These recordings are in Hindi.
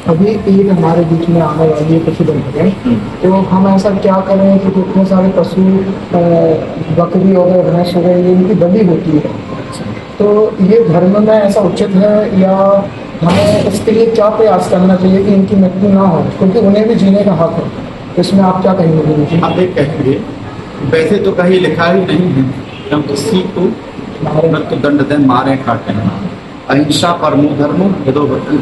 अभी ईद हमारे बीच में आने वाली है कुछ दिन में, तो हम ऐसा क्या करें कि इतने सारे पशु बकरी हो गए, भैंस हो गई, इनकी बलि होती है, तो ये धर्म में ऐसा उचित है या हमें इसके लिए क्या प्रयास करना चाहिए कि इनकी मृत्यु ना हो, क्योंकि उन्हें भी जीने का हक है। इसमें आप क्या कहेंगे गुरु जी? आप एक कहेंगे, वैसे तो कहीं लिखा ही नहीं है कि हम किसी को मृत्यु दंड दें, मारे काटें। अहिंसा परमो धर्मो यदो भक्ति,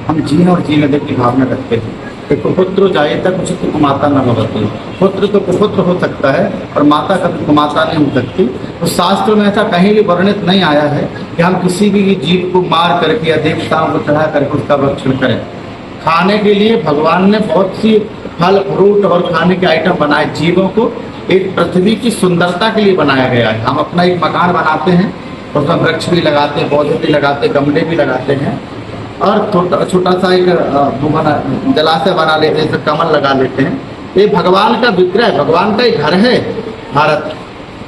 हम जीने और जीने दे की भावना रखते हैं। कुपुत्र जाए तक उचित कुमाता न भवती, पुत्र तो कुपुत्र हो सकता है और माता का कुमाता नहीं हो सकती। तो शास्त्र में ऐसा कहीं भी वर्णित नहीं आया है कि हम किसी भी जीव को मार करके या देवताओं को चढ़ा करके उसका भक्षण करें। खाने के लिए भगवान ने बहुत सी फल फ्रूट और खाने के आइटम बनाए। जीवों को एक पृथ्वी की सुंदरता के लिए बनाया गया है। हम अपना एक मकान बनाते हैं, उसमें वृक्ष भी लगाते हैं, पौधे भी लगाते हैं, गमले भी लगाते हैं और छोटा सा एक जलाशय बना लेते हैं, कमल लगा लेते हैं। ये भगवान का विग्रह, भगवान का एक घर है भारत,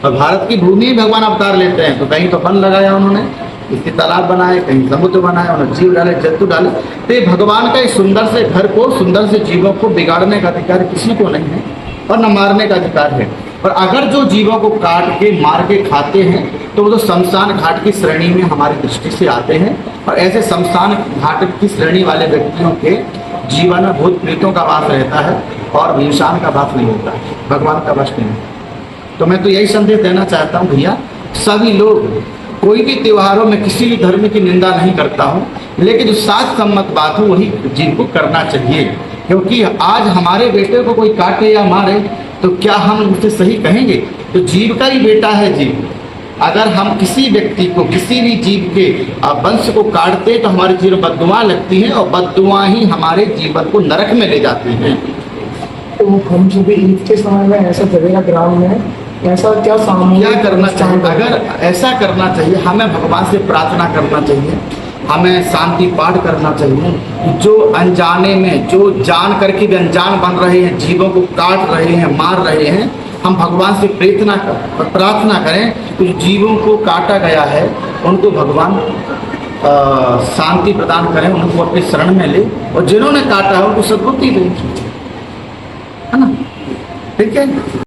और भारत की भूमि भगवान अवतार लेते हैं। तो कहीं तो वन लगाया उन्होंने, इसके तालाब बनाए, कहीं समुद्र बनाए, उन्होंने जीव डाले, जंतु डाले। तो ये भगवान का इस सुंदर से घर को, सुंदर से जीवों को बिगाड़ने का अधिकार किसी को नहीं है और न मारने का अधिकार है। और अगर जो जीवों को काट के मार के खाते हैं तो वो तो शमशान घाट की श्रेणी में हमारी दृष्टि से आते हैं। और ऐसे शमशान घाट की श्रेणी वाले व्यक्तियों के जीवन में भूत प्रेतों का वास रहता है और इंसान का वास नहीं होता, भगवान का वास नहीं होता। तो मैं तो यही संदेश देना चाहता हूँ भैया, सभी लोग, कोई भी त्योहारों में किसी भी धर्म की निंदा नहीं करता हूँ, लेकिन जो शास्त्र सम्मत बात हो वही जीव को करना चाहिए। क्योंकि आज हमारे बेटे को कोई काटे या मारे तो क्या हम उसे सही कहेंगे? तो जीव का ही बेटा है जीव। अगर हम किसी व्यक्ति को, किसी भी जीव के वंश को काटते तो हमारे जीवन बद्दुआ लगती है और बद्दुआ ही हमारे जीवन को नरक में ले जाती है। तो हम जो भी ईद के समय में ऐसा जगह ग्राम में ऐसा क्या करना चाहिए? अगर ऐसा करना चाहिए, हमें भगवान से प्रार्थना करना चाहिए, हमें शांति पाठ करना चाहिए। जो अनजाने में, जो जान करके भी अनजान बन रहे हैं, जीवों को काट रहे हैं, मार रहे हैं, हम भगवान से प्रार्थना करें कि जीवों को काटा गया है उनको भगवान शांति प्रदान करें, उनको अपनी शरण में ले, और जिन्होंने काटा है उनको सद्बुद्धि दें, है ना? ठीक है।